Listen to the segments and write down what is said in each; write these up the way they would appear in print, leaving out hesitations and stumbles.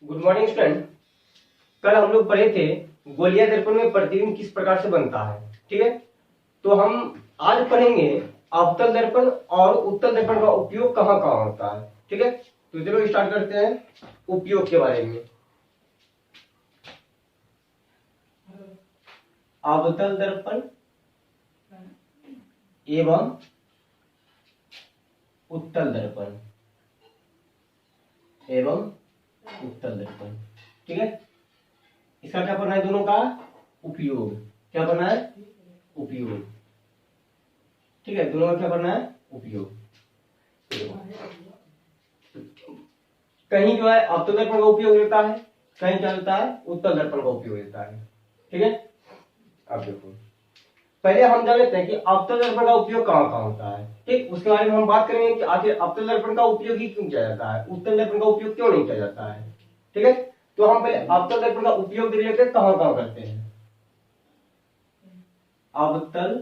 Good morning student. कल हम लोग पढ़े थे गोलीय दर्पण में प्रतिबिंब किस प्रकार से बनता है। ठीक है, तो हम आज पढ़ेंगे अवतल दर्पण और उत्तल दर्पण का उपयोग कहाँ कहाँ होता है। ठीक है, तो चलो स्टार्ट करते हैं उपयोग के बारे में। अवतल दर्पण एवं उत्तल दर्पण एवं उत्तल दर्पण। ठीक है, इसका क्या करना है, दोनों का उपयोग। क्या करना है, उपयोग। ठीक है, दोनों का क्या करना है, उपयोग। कहीं जो है अवतल दर्पण का उपयोग होता है, कहीं क्या होता है, उत्तल दर्पण का उपयोग होता है। ठीक है, अब देखो पहले हम जान लेते हैं कि अवतल दर्पण का उपयोग कहाँ कहाँ होता है। ठीक, उसके बारे में हम बात करेंगे कि आखिर अवतल दर्पण का उपयोग ही क्यों किया जाता है, उत्तल दर्पण का उपयोग क्यों नहीं किया जाता है। ठीक है, तो हम पहले अवतल दर्पण का उपयोग देख लेते हैं कहाँ कहाँ करते हैं। अवतल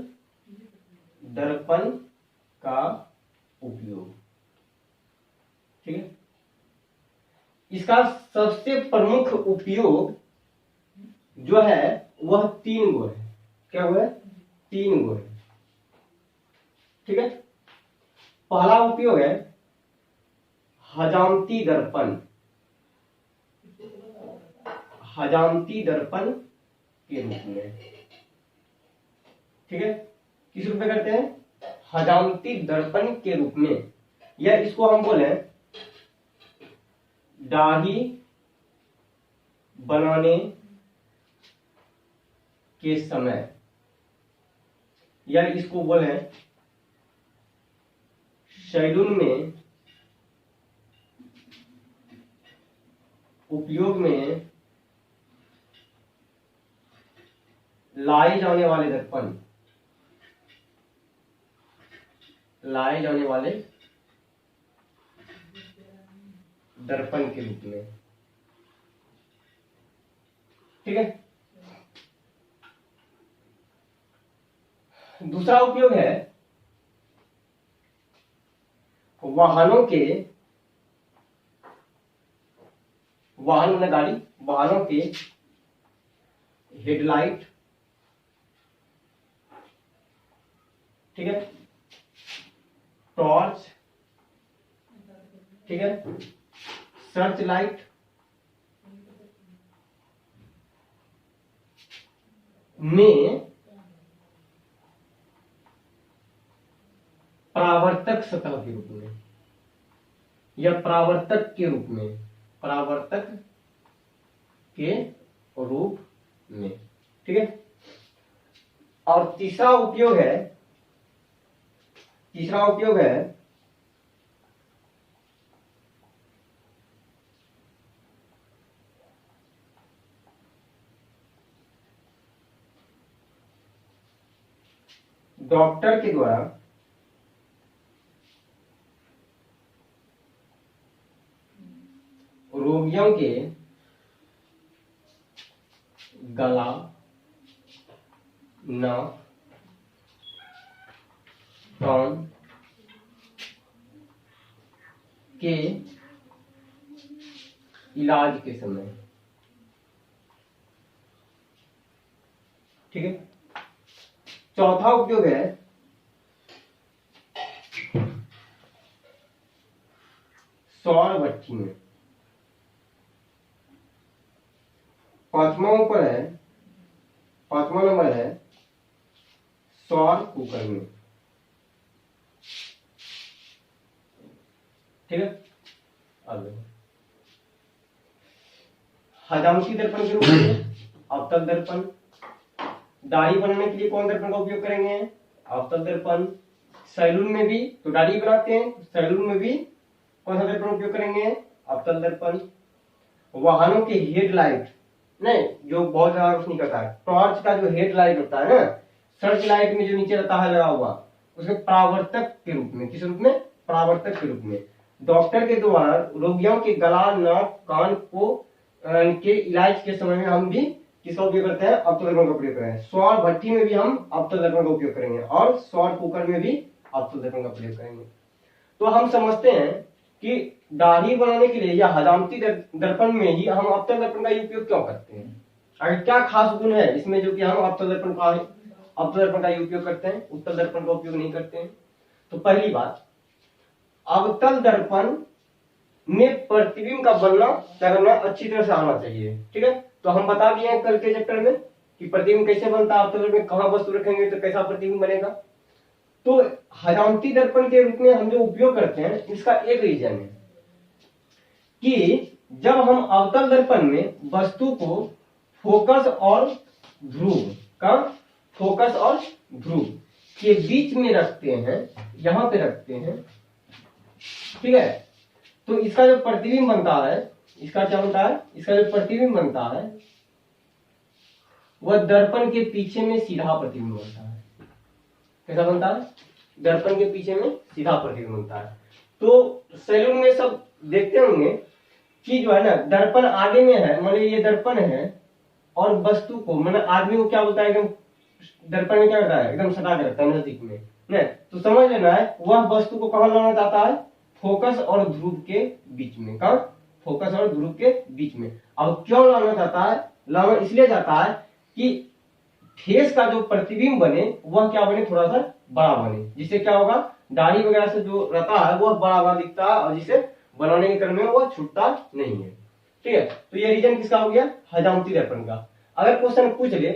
दर्पण का उपयोग। ठीक है, इसका सबसे प्रमुख उपयोग जो है वह तीन गो है। क्या हुआ है, तीन गो है। ठीक है, पहला उपयोग है हजामती दर्पण। हजामती दर्पण के रूप में। ठीक है, किस रूप में करते हैं, हजामती दर्पण के रूप में, या इसको हम बोले दाढ़ी बनाने के समय, या इसको बोले सैलून में उपयोग में लाए जाने वाले दर्पण। लाए जाने वाले दर्पण के रूप में। ठीक है, दूसरा उपयोग है वाहनों के, वाहन में गाड़ी, वाहनों के हेडलाइट। ठीक है, टॉर्च। ठीक है, सर्च लाइट में परावर्तक सतह के रूप में, या परावर्तक के रूप में, परावर्तक के रूप में। ठीक है, और तीसरा उपयोग है, तीसरा उपयोग है डॉक्टर के द्वारा रोगियों के गला, नाक, कान के इलाज के समय। ठीक है, चौथा उपयोग है सौर भट्ठी में। पांचवा ऊपर है, पांचवा नंबर है सौर कुकर में। ठीक है, अब हजामती दर्पण के रूप में अवतल दर्पण। दाढ़ी बनाने के लिए कौन दर्पण का उपयोग करेंगे, अवतल दर्पण। सैलून में भी तो दाढ़ी बनाते हैं, सैलून में भी कौन सा दर्पण उपयोग करेंगे, अवतल दर्पण। वाहनों के हेडलाइट, नहीं जो बहुत ज्यादा रोशनी करता है, टॉर्च का जो हेडलाइट होता है ना, सर्च लाइट में जो नीचे रहता है लगा हुआ, उसके परावर्तक के रूप में। किस रूप में, परावर्तक के रूप में। डॉक्टर के द्वारा रोगियों के गला, नाक, कान को के इलाज के समय में हम भी किसका उपयोग करते हैं, अवतल दर्पण का प्रयोग करें। सौर भट्ठी में भी हम अवतल दर्पण का उपयोग करेंगे, और सौर कुकर में भी अवतल दर्पण का प्रयोग करेंगे। तो हम समझते हैं कि दाढ़ी बनाने के लिए या हजामती दर्पण में ही हम अवतल दर्पण का उपयोग क्यों करते हैं? अगर क्या खास गुण है इसमें जो कि हम अवतल दर्पण का उपयोग करते हैं, उत्तल दर्पण का उपयोग नहीं करते हैं? तो पहली बात, अवतल दर्पण में प्रतिबिंब का बनना करना अच्छी तरह से आना चाहिए। ठीक है, तो हम बता दिए हैं कल के चैप्टर में कि प्रतिबिंब कैसे बनता है, अवतल में कहां वस्तु रखेंगे तो कैसा प्रतिबिंब बनेगा। तो हजामती दर्पण के रूप में हम जो उपयोग करते हैं इसका एक रीजन है कि जब हम अवतल दर्पण में वस्तु को फोकस और ध्रुव के बीच में रखते हैं, यहां पे रखते हैं, ठीक है, तो इसका जो प्रतिबिंब बनता है, इसका क्या बनता है, इसका जो प्रतिबिंब बनता है वह दर्पण के पीछे में सीधा प्रतिबिंब बनता है। कैसा बनता है? दर्पण के पीछे में सीधा प्रतिबिंब बनता है। तो सैलून में सब देखते होंगे कि जो है ना, दर्पण आगे में है, मान लीजिए ये दर्पण है और वस्तु को, मतलब आदमी को क्या बोलता है, एकदम दर्पण में क्या करता है, एकदम सटा के रखता है नजदीक में, नहीं तो समझ लेना है वह वस्तु को कहां लाना चाहता है, फोकस और ध्रुव के बीच में। कहां? फोकस और ध्रुव के बीच में। अब क्यों लाना चाहता है? लाना इसलिए चाहता है कि फेस का जो प्रतिबिंब बने वह क्या बने, थोड़ा सा बड़ा बने, जिससे क्या होगा, दाढ़ी वगैरह से जो रहता है वह बड़ा बड़ा दिखता है और जिसे बनाने के क्रम में वह छूटता नहीं है। ठीक है, तो ये रीजन किसका हो गया, हजामती दर्पण का। अगर क्वेश्चन पूछ ले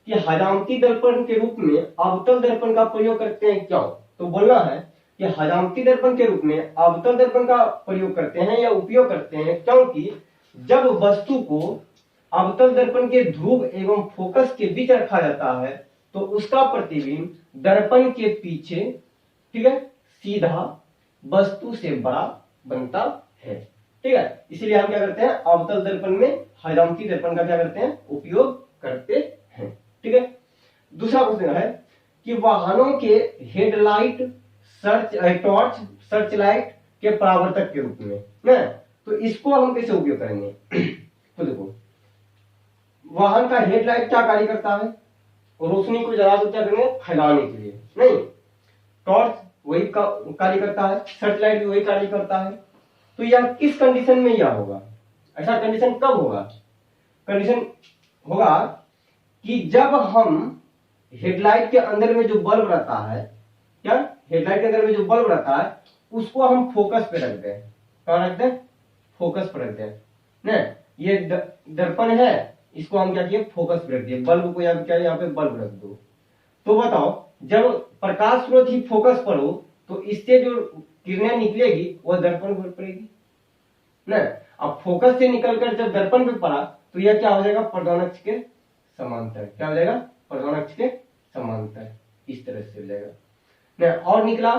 कि हजामती दर्पण के रूप में अवतल दर्पण का प्रयोग करते हैं क्यों, तो बोलना है कि हजामती दर्पण के रूप में अवतल दर्पण का प्रयोग करते हैं या उपयोग करते हैं क्योंकि जब वस्तु को अवतल दर्पण के ध्रुव एवं फोकस के बीच रखा जाता है तो उसका प्रतिबिंब दर्पण के पीछे, ठीक है, सीधा वस्तु से बड़ा बनता है। ठीक है, इसलिए हम क्या करते हैं, अवतल दर्पण में हजामती दर्पण का क्या करते हैं, उपयोग करते हैं। ठीक है, दूसरा क्वेश्चन है कि वाहनों के हेडलाइट, टॉर्च, सर्च लाइट के परावर्तक के रूप में ना, तो इसको हम कैसे उपयोग करेंगे? तो देखो, वाहन का हेडलाइट क्या कार्य करता है, रोशनी को जला तो क्या करेंगे, फैलाने के लिए, नहीं, टॉर्च वही कार्य करता है, सर्च लाइट भी वही कार्य करता है। तो यह किस कंडीशन में यह होगा, ऐसा कंडीशन कब होगा? कंडीशन होगा कि जब हम हेडलाइट के अंदर में जो बल्ब रहता है, क्या हेडलाइट के अंदर में जो बल्ब रहता है उसको हम फोकस पे रख दें। कहां रख दें? फोकस पे रख दें ना। ये दर्पण है, इसको हम क्या किए, फोकस पे रख दिए, बल्ब को यहाँ क्या, यहाँ पे बल्ब रख दो। तो बताओ, जब प्रकाश स्रोत ही फोकस पर हो तो इससे जो किरणें निकलेगी वह दर्पण पर पड़ेगी ना। अब फोकस से निकलकर जब दर्पण पे पड़ा तो यह क्या हो जाएगा, प्रधानाक्ष के समांतर। क्या हो जाएगा? प्रधानाक्ष के समांतर, इस तरह से हो जाएगा ना। और निकला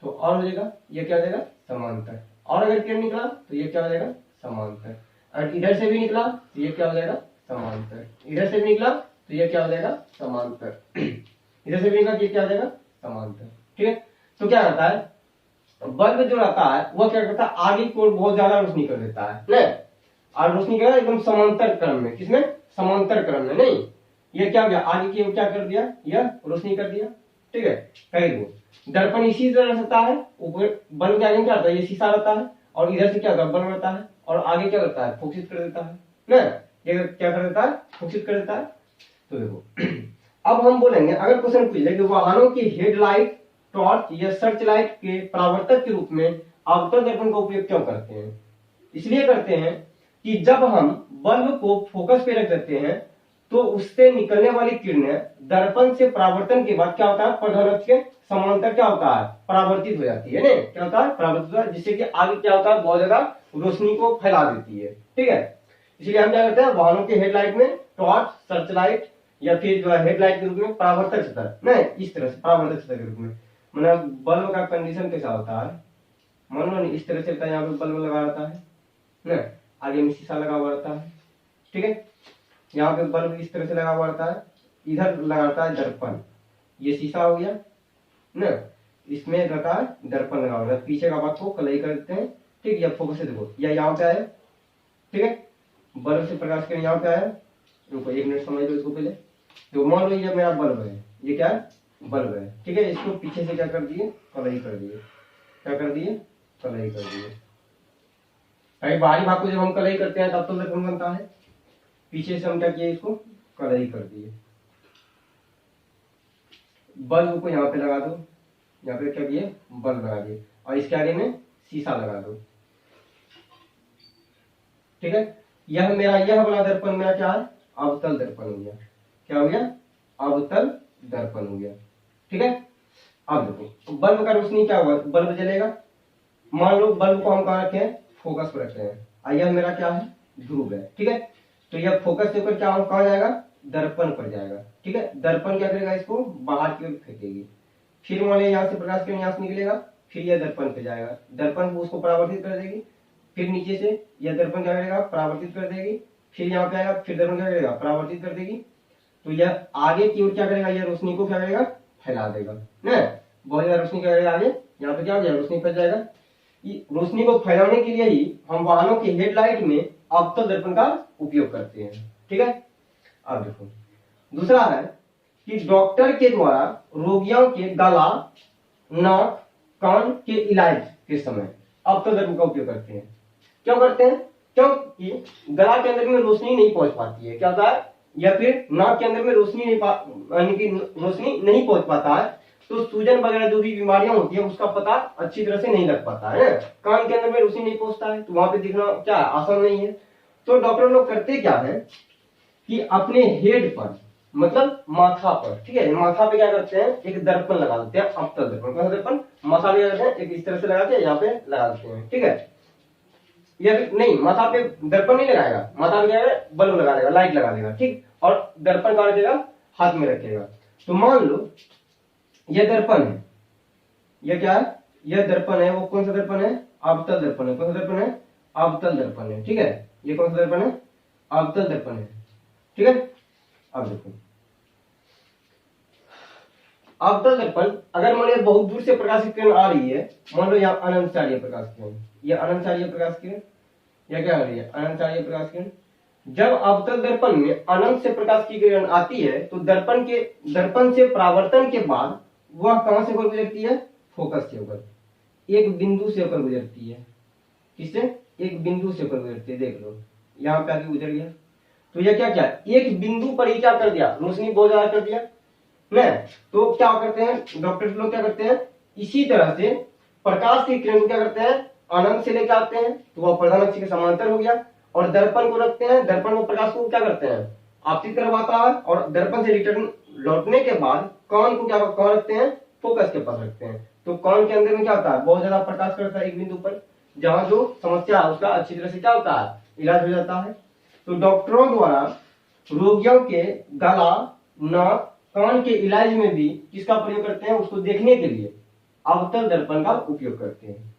तो और हो जाएगा, यह क्या हो जाएगा, समांतर। और अगर किरण निकला तो यह क्या हो जाएगा, समांतर। और इधर से भी निकला तो यह क्या हो जाएगा, समांतर। इधर से भी निकला तो यह क्या हो जाएगा, समांतर। इधर से भी निकला तो यह क्या हो जाएगा, समांतर। ठीक है, तो क्या रहता है, बल्ब जो रहता है वह क्या करता है, आगे की ओर बहुत ज्यादा रोशनी कर देता है ना, और रोशनी क्या, एकदम समांतर क्रम में, किसमें, समांतर क्रम में, नहीं ये क्या हो गया, आगे की ओर क्या कर दिया, यह रोशनी कर दिया। ठीक है, कहीं वो दर्पण इसी तरह रहता है, ऊपर बल्ब के आगे क्या होता है, ये शीशा रहता है और इधर से क्या होता है, बल्ब रहता है और आगे क्या करता है, फोकसित कर देता है ना, ये क्या कर देता है, फोकसित कर देता है। तो देखो अब हम बोलेंगे, अगर क्वेश्चन पूछ ले कि वाहनों की हेडलाइट, टॉर्च या सर्च लाइट के परावर्तक के रूप में अवतल दर्पण का उपयोग क्यों करते हैं? इसलिए करते हैं कि जब हम बल्ब को फोकस पे रख देते हैं तो उससे निकलने वाली किरणें दर्पण से परावर्तन के बाद क्या होता है, प्रधानाक्ष के समांतर क्या होता है, परावर्तित हो जाती है ना, क्या होता है, परावर्तित होता है, जिससे कि आगे क्या होता है, बहुत ज्यादा रोशनी को फैला देती है। ठीक है, इसलिए हम क्या करते हैं, वाहनों के हेडलाइट में टॉर्च, सर्च लाइट या फिर जो है हेडलाइट के रूप में परावर्तक सतह, नहीं इस तरह से परावर्तक सतह के रूप में, मतलब बल्ब का कंडीशन कैसा होता है, मान लो इस तरह से होता है, यहाँ पे बल्ब लगा रहता है ना, आगे में शीशा लगा हुआ रहता है। ठीक है, यहाँ पे बल्ब इस तरह से लगा हुआ रहता है, इधर लगाता है दर्पण, ये शीशा हो गया ना, इसमें रहता है दर्पण लगा हुआ है, पीछे का बात को कलई कर देते हैं। ठीक, या फोकस से देखो, या यहाँ पे आया, ठीक है, बल्ब से प्रकाश किरण यहाँ पे आया, रुको एक मिनट समझ लो इसको पहले। तो मान लो ये मेरा बल्ब है, ये क्या है, बल्ब है। ठीक है, इसको पीछे से क्या कर दिए, कलई कर दिए, क्या कर दिए, कलई कर दिए। भाई बाहरी भाग को जब हम कलई करते हैं तब अवतल दर्पण बनता है। पीछे से हम क्या किए, इसको कलई कर दिए। बल्ब को यहाँ पे लगा दो, यहाँ पे क्या किए, बल्ब लगा दिए, और इसके आगे में शीशा लगा दो। ठीक है, यह वाला दर्पण मेरा क्या है, अवतल दर्पण हो गया। क्या हो गया, अवतल दर्पण हो गया। ठीक है, अब देखो बल्ब का रोशनी क्या होगा, बल्ब जलेगा। मान लो बल्ब को हम कहाँ रखे हैं, फोकस पर रखे हैं, और यह मेरा क्या है, ध्रुव है। ठीक है, तो यह फोकस से ऊपर क्या कहाँ जाएगा, दर्पण पर जाएगा। ठीक है, दर्पण क्या करेगा, इसको बाहर की ओर फेंकेगी। फिर मान लिया यहाँ से प्रकाश किरण यहाँ से निकलेगा, फिर यह दर्पण पे जाएगा, दर्पण को उसको परावर्तित कर देगी। फिर नीचे से यह दर्पण क्या करेगा, परावर्तित कर देगी। फिर यहाँ पे आएगा, फिर दर्पण क्या करेगा, परावर्तित कर देगी। तो यह आगे की ओर क्या करेगा, यह रोशनी को क्या करेगा, फैला देगा ना। बहुत ज्यादा रोशनी क्या करेगा, आगे यहाँ पे क्या हो जाएगा, रोशनी फैल जाएगा। रोशनी को फैलाने के लिए ही हम वाहनों के हेडलाइट में अवतल दर्पण का उपयोग करते हैं। ठीक है, अब देखो दूसरा है कि डॉक्टर के द्वारा रोगियों के गला, नाक, कान के इलाज के समय अवतल दर्पण का उपयोग करते हैं। क्यों करते हैं, क्योंकि गला के अंदर में रोशनी नहीं पहुंच पाती है, क्या होता है, या फिर नाक के अंदर में रोशनी नहीं पहुंच पाता है, तो सूजन वगैरह जो भी बीमारियां होती है उसका पता अच्छी तरह से नहीं लग पाता है। कान के अंदर में रोशनी नहीं पहुंचता है तो वहां पे दिखना क्या आसान नहीं है। तो डॉक्टर लोग करते क्या है कि अपने हेड पर, मतलब माथा पर, ठीक है, माथा पे क्या करते हैं, एक दर्पण लगा देते हैं, अवतल दर्पण। कौन सा दर्पण, माथा पे करते हैं, एक इस तरह से लगा के यहाँ पे लगा देते हैं। ठीक है, या नहीं, माथा पे दर्पण नहीं लगाएगा, माथा पे क्या है, बल्ब लगा देगा, लाइट लगा देगा। ठीक, और दर्पण कहाँ रखेगा, हाथ में रखेगा। तो मान लो यह दर्पण है, यह क्या है, यह दर्पण है, वो कौन सा दर्पण है, अवतल दर्पण है। कौन सा दर्पण है, अवतल दर्पण है। ठीक है, ये कौन सा दर्पण है, अवतल दर्पण है। ठीक है, अब देखो अवतल दर्पण, अगर मान लो बहुत दूर से प्रकाशित किरण आ रही है, मान लो यहाँ अनंतचारीय प्रकाश किरण, ये अनंतचारीय प्रकाश किरण, यह क्या आ रही है, अनंतचारीय प्रकाश किरण। जब अवतल दर्पण में अनंत से प्रकाश की किरण आती है तो दर्पण से परावर्तन के बाद वह कहां से होकर गुजरती है, फोकस से होकर, एक बिंदु से होकर गुजरती है। किससे, एक बिंदु से होकर गुजरती है। देख लो यहाँ पे आगे गुजर गया, तो यह क्या क्या एक बिंदु पर ही क्या कर दिया, रोशनी बहुत ज्यादा कर दिया ना। तो क्या करते हैं डॉक्टर लोग, क्या करते हैं, इसी तरह से प्रकाश की किरण को क्या करते हैं, अनंत से लेकर आते हैं, तो वह प्रधान अक्ष के समांतर हो गया, और दर्पण को रखते हैं, दर्पण में प्रकाश को क्या करते हैं, आपकी तरफ आता है, और दर्पण से रिटर्न लौटने के बाद कान को क्या कहाँ रखते हैं, फोकस के पास रखते हैं। तो कान के अंदर में क्या होता है, बहुत ज्यादा प्रकाश करता है एक बिंदु पर, जहां जो समस्या है उसका अच्छी तरह से क्या होता है, इलाज हो जाता है। तो डॉक्टरों द्वारा रोगियों के गला, नाक, कान के इलाज में भी किसका प्रयोग करते हैं, उसको देखने के लिए अवतल दर्पण का उपयोग करते हैं।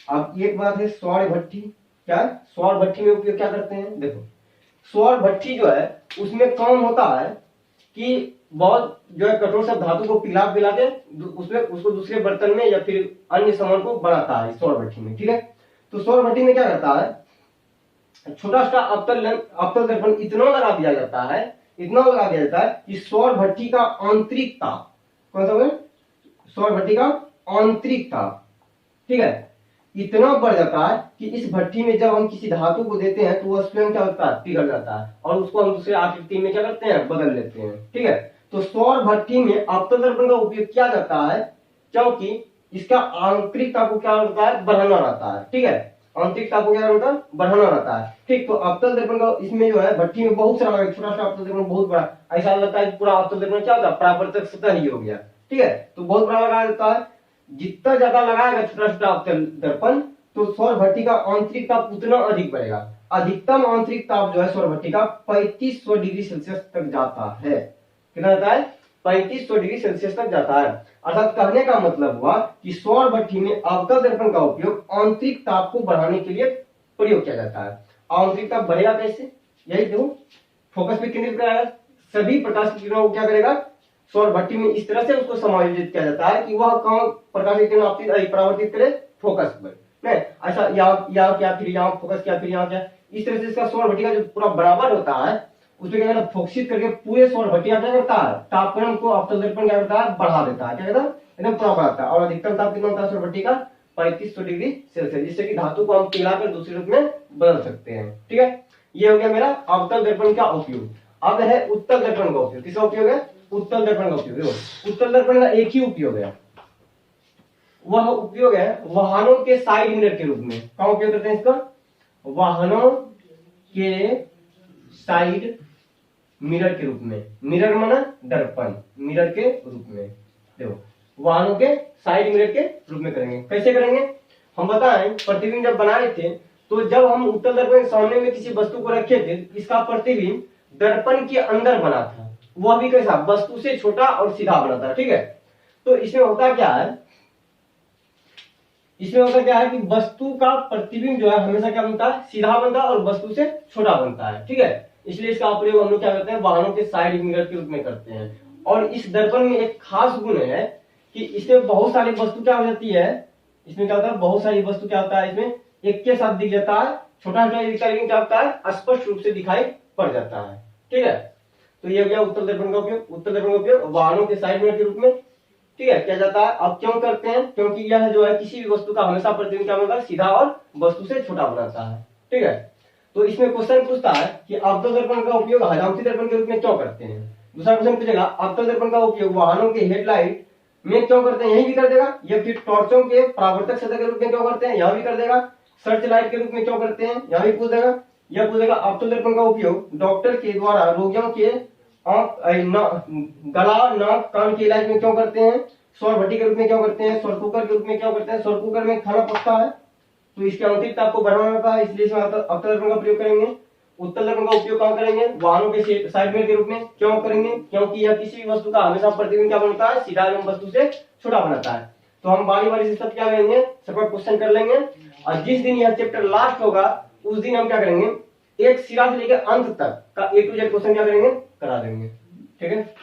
अब एक बात है सौर भट्ठी, क्या सौर भट्ठी में उपयोग क्या करते हैं, देखो सौर भट्ठी जो है उसमें काम होता है कि बहुत जो है कठोर सब धातु को पिला के उसमें उसको दूसरे बर्तन में या फिर अन्य सामान को बनाता है सौर भट्ठी में। ठीक है, तो सौर भट्ठी में क्या करता है, छोटा सा अवतल दर्पण इतना लगा दिया जाता है, इतना लगा दिया जाता है कि सौर भट्ठी का आंतरिक ताप, कौन सा, सौर भट्ठी का आंतरिक ताप, ठीक है, इतना बढ़ जाता है कि इस भट्ठी में जब हम किसी धातु को देते हैं तो वह स्वयं क्या होता है, पिघल जाता है, और उसको हम दूसरे आकृति में क्या करते हैं, बदल लेते हैं। ठीक है, तो सौर भट्ठी में अवतल दर्पण का उपयोग किया जाता है क्योंकि इसका आंतरिक ताप को क्या होता है, बढ़ाना रहता है। ठीक है, आंतरिक ताप को क्या होता है, बढ़ाना रहता है। ठीक, तो अवतल दर्पण का इसमें जो है भट्ठी में बहुत सारा, छोटा सा अवतल दर्पण बहुत बड़ा, ऐसा लगता है पूरा अवतल दर्पण क्या होता है, परावर्तक सतह ही हो गया। ठीक है, तो बहुत बड़ा लगाया जाता है, जितना ज्यादा लगाएगा छोटा छोटा अवतल दर्पण तो सौर भट्ठी का आंतरिक ताप उतना अधिक बढ़ेगा। अधिकतम आंतरिक ताप जो है सौर भट्ठी का 3500 डिग्री सेल्सियस तक जाता है। कितना जाता है, 3500 डिग्री सेल्सियस तक जाता है। अर्थात कहने का मतलब हुआ कि सौर भट्ठी में अवतल दर्पण का उपयोग आंतरिक ताप को बढ़ाने के लिए प्रयोग किया जाता है। आंतरिक ताप बढ़ेगा कैसे, यही देखो फोकस पे केंद्रित कराएगा, सभी प्रकाश की किरणों को क्या करेगा, सौर भट्टी में इस तरह से उसको समायोजित किया जाता है कि वह कहाँ प्रकाश की किरण परावर्तित करे, फोकस पर, नहीं ऐसा या क्या फिर यहाँ फोकस किया फिर यहाँ क्या, इस तरह से इसका सौर भट्टी का जो पूरा बराबर होता है उसमें क्या करता है, फोकसित करके पूरे सौर भट्टी क्या करता है, तापक्रम को अवतल दर्पण क्या करता है, बढ़ा देता है, क्या कहता है, एकदम पूरा बढ़ाता है। और अधिकतम ताप कितना होता है सौर भट्टी का, 3500 डिग्री सेल्सियस, जिससे कि धातु को हम पिघलाकर दूसरे रूप में बदल सकते हैं। ठीक है, ये हो गया मेरा अवतल दर्पण का उपयोग। अब है उत्तल दर्पण का उपयोग। किसका उपयोग है? उत्तल दर्पण का उपयोग। देखो उत्तल दर्पण का एक ही उपयोग है, वह उपयोग है वाहनों के साइड मिरर के रूप में। कहाँ उपयोग करते हैं इसका? वाहनों के साइड मिरर के रूप में। मिरर माना दर्पण, मिरर के रूप में। देखो वाहनों के साइड मिरर के रूप में करेंगे। कैसे करेंगे हम बताएं। प्रतिबिंब जब बनाए थे तो जब हम उत्तल दर्पण के सामने में किसी वस्तु को रखे थे, इसका प्रतिबिंब दर्पण के अंदर बना था। वह भी कैसा? वस्तु से छोटा और सीधा बना था। ठीक है, तो इसमें होता क्या है, इसमें होता क्या है कि वस्तु का प्रतिबिंब जो है हमेशा क्या बनता है? सीधा बनता है और वस्तु से छोटा बनता है। ठीक है, इसलिए इसका प्रयोग हम लोग क्या करते हैं? वाहनों के साइड मिरर के रूप में करते हैं। और इस दर्पण में एक खास गुण है कि इसमें बहुत सारी वस्तु क्या हो जाती है, इसमें क्या होता है? बहुत सारी वस्तु क्या होता है, इसमें एक के साथ दिख जाता है। छोटा छोटा दिखता है लेकिन क्या होता है? स्पष्ट रूप से दिखाई पड़ जाता है। ठीक है, तो ये हो गया उत्तल दर्पण का उपयोग। उत्तल दर्पण का उपयोग वाहनों के साइड मिरर के रूप में ठीक है किया जाता है। अब क्यों करते हैं? क्योंकि यह जो है किसी भी वस्तु का हमेशा प्रतिबिंब क्या बनता है? सीधा और वस्तु से छोटा बनाता है। ठीक है, तो इसमें क्वेश्चन पूछता है कि अवतल दर्पण का उपयोग हजामती दर्पण के रूप में क्यों करते हैं। दूसरा क्वेश्चन पूछेगा अवतल दर्पण का उपयोग वाहनों के हेडलाइट में क्यों करते हैं, यही भी कर देगा। या फिर टॉर्चों के परावर्तक सतह के रूप में क्यों करते हैं, यह भी कर देगा। सर्च लाइट के रूप में क्यों करते हैं, यह भी पूछ देगा। यह पूछेगा अवतल दर्पण का उपयोग डॉक्टर के द्वारा रोगियों के गला नाक कान के इलाज में क्यों करते हैं, सौर भट्टी के रूप में क्यों करते हैं, सौर कुकर के रूप में क्यों करते हैं। सौर कुकर में खाना पकता है तो इसके अतिरिक्त आपको बढ़ाना होता है, इसलिए इसमें अवतल दर्पण का प्रयोग करेंगे। उत्तल दर्पण का उपयोग कहाँ करेंगे? वाहनों के साइड मिरर के रूप में। क्यों करेंगे? क्योंकि यह किसी भी वस्तु का हमेशा प्रतिबिंब क्या बनता है? सीधा एवं वस्तु से छोटा बनाता है। तो हम बारी बारी से सब क्या करेंगे, सबका क्वेश्चन कर लेंगे। और जिस दिन यह चैप्टर लास्ट होगा उस दिन हम क्या करेंगे, एक सिरा से लेकर अंत तक का A to Z क्वेश्चन क्या करेंगे, करा देंगे। ठीक है।